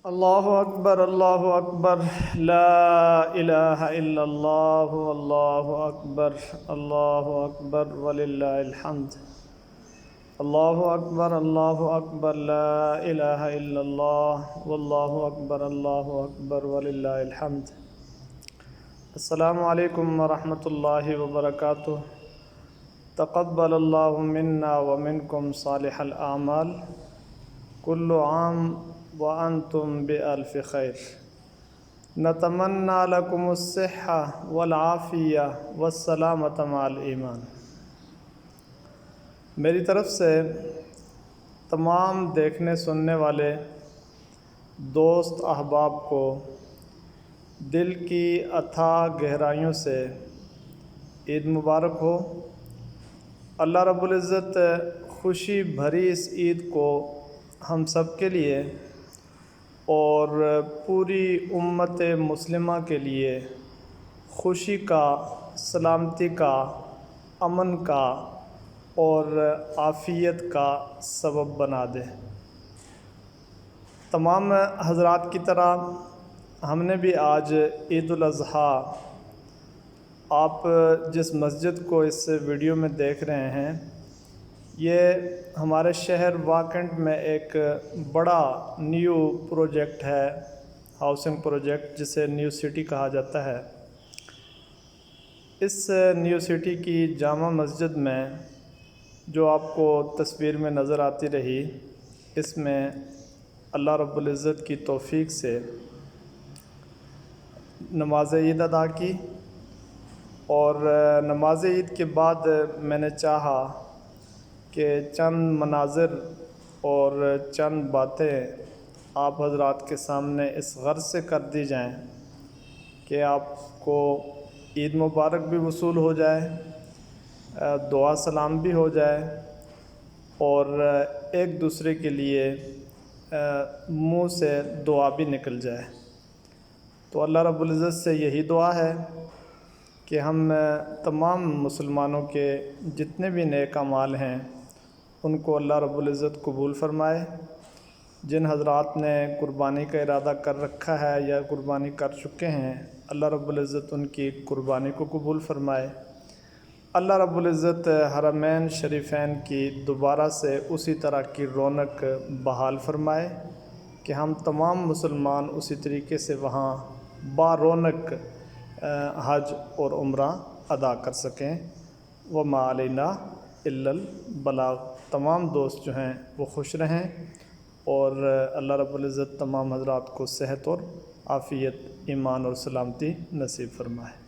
اللہ اکبر لا الہ الا اللہ اللہ اکبر وللہ الحمد۔ اللہ اکبر لا الہ الا اللہ اللہ اکبر وللہ الحمد۔ السلام علیکم ورحمۃ اللہ وبرکاتہ۔ تقبل اللہ منا ومنکم صالح الاعمال، کل عام وانتم بألف خیر۔ نتمنى لکم الصحہ والعافیہ والسلامۃ مع الایمان۔ میری طرف سے تمام دیکھنے سننے والے دوست احباب کو دل کی اتھاہ گہرائیوں سے عید مبارک ہو۔ اللہ رب العزت خوشی بھری اس عید کو ہم سب کے لیے اور پوری امت مسلمہ کے لیے خوشی کا، سلامتی کا، امن کا اور عافیت کا سبب بنا دے۔ تمام حضرات کی طرح ہم نے بھی آج عید الاضحیٰ، آپ جس مسجد کو اس ویڈیو میں دیکھ رہے ہیں، یہ ہمارے شہر واکنڈ میں ایک بڑا نیو پروجیکٹ ہے، ہاؤسنگ پروجیکٹ جسے نیو سٹی کہا جاتا ہے۔ اس نیو سٹی کی جامع مسجد میں جو آپ کو تصویر میں نظر آتی رہی، اس میں اللہ رب العزت کی توفیق سے نماز عید ادا کی، اور نماز عید کے بعد میں نے چاہا کہ چند مناظر اور چند باتیں آپ حضرات کے سامنے اس غرض سے کر دی جائیں کہ آپ کو عید مبارک بھی وصول ہو جائے، دعا سلام بھی ہو جائے، اور ایک دوسرے کے لیے منہ سے دعا بھی نکل جائے۔ تو اللہ رب العزت سے یہی دعا ہے کہ ہم تمام مسلمانوں کے جتنے بھی نیک اعمال ہیں ان کو اللہ رب العزت قبول فرمائے۔ جن حضرات نے قربانی کا ارادہ کر رکھا ہے یا قربانی کر چکے ہیں، اللہ رب العزت ان کی قربانی کو قبول فرمائے۔ اللہ رب العزت حرمین شریفین کی دوبارہ سے اسی طرح کی رونق بحال فرمائے کہ ہم تمام مسلمان اسی طریقے سے وہاں بارونق حج اور عمرہ ادا کر سکیں۔ وما علینا الا البلاغ۔ تمام دوست جو ہیں وہ خوش رہیں، اور اللہ رب العزت تمام حضرات کو صحت اور عافیت، ایمان اور سلامتی نصیب فرمائے۔